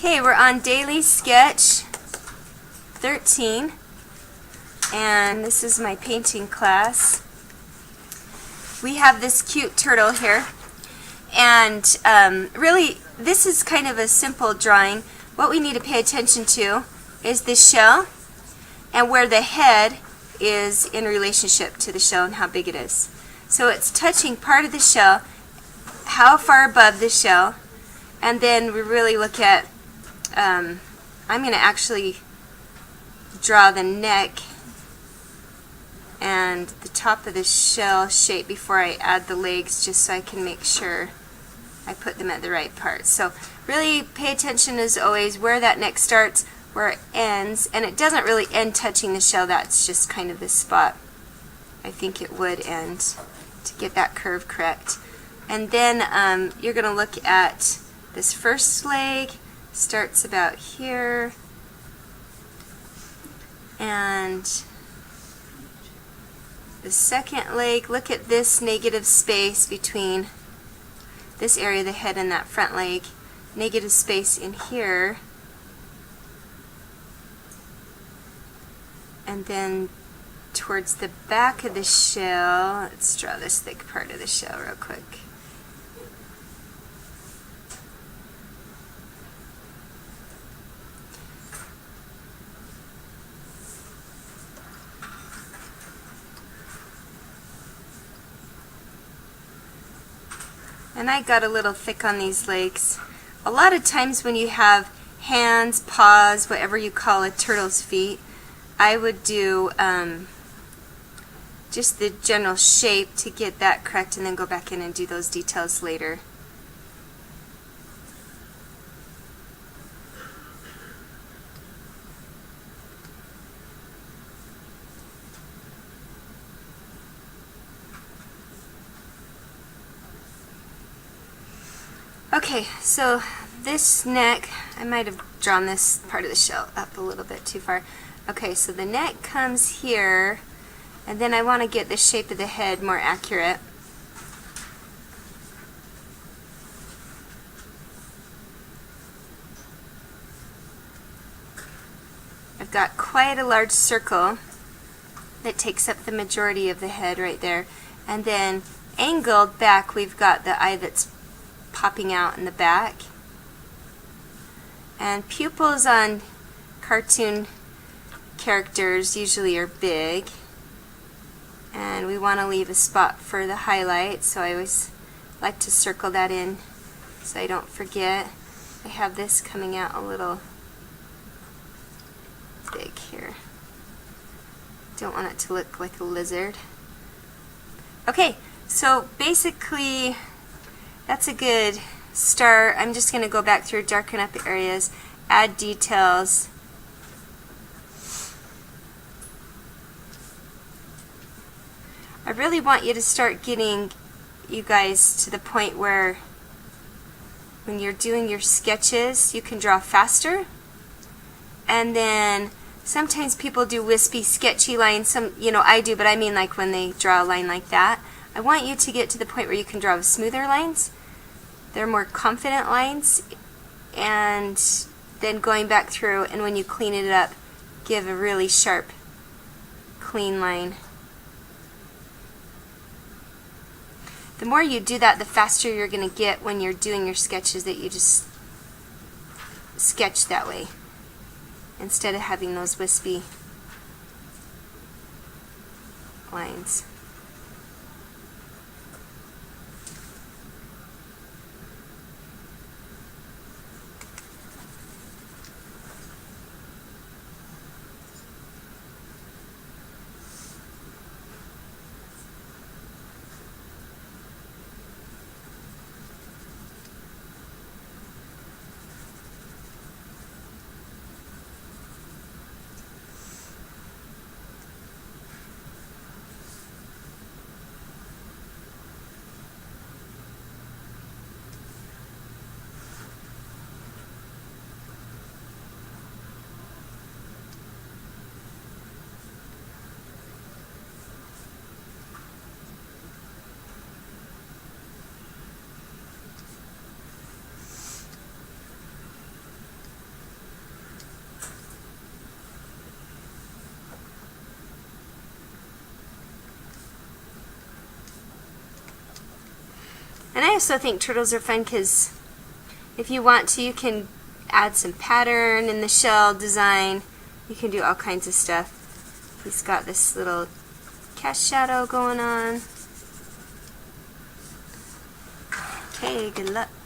Okay, we're on daily sketch 13, and this is my painting class. We have this cute turtle here, and really this is kind of a simple drawing. What we need to pay attention to is the shell and where the head is in relationship to the shell and how big it is. So it's touching part of the shell, how far above the shell, and then we really look at I'm going to actually draw the neck and the top of the shell shape before I add the legs, just so I can make sure I put them at the right part. So really pay attention as always where that neck starts, where it ends, and it doesn't really end touching the shell. That's just kind of the spot I think it would end to get that curve correct. And then you're going to look at this first leg. Starts about here, and the second leg, look at this negative space between this area of the head and that front leg, negative space in here, and then towards the back of the shell, let's draw this thick part of the shell real quick. And I got a little thick on these legs. A lot of times when you have hands, paws, whatever you call a turtle's feet, I would do just the general shape to get that correct and then go back in and do those details later. Okay, so this neck, I might have drawn this part of the shell up a little bit too far. Okay, so the neck comes here, and then I want to get the shape of the head more accurate. I've got quite a large circle that takes up the majority of the head right there, and then angled back we've got the eye that's popping out in the back. And pupils on cartoon characters usually are big, and we want to leave a spot for the highlight, so I always like to circle that in so I don't forget. I have this coming out a little big here. Don't want it to look like a lizard. Okay, so basically that's a good start. I'm just going to go back through, darken up areas, add details. I really want you to start getting you guys to the point where when you're doing your sketches you can draw faster, and then sometimes people do wispy sketchy lines. I do, but I mean like when they draw a line like that. I want you to get to the point where you can draw with smoother lines. They're more confident lines, and then going back through, and when you clean it up, give a really sharp, clean line. The more you do that, the faster you're going to get when you're doing your sketches, that you just sketch that way instead of having those wispy lines. And I also think turtles are fun because if you want to, you can add some pattern in the shell design. You can do all kinds of stuff. He's got this little cast shadow going on. Okay, good luck.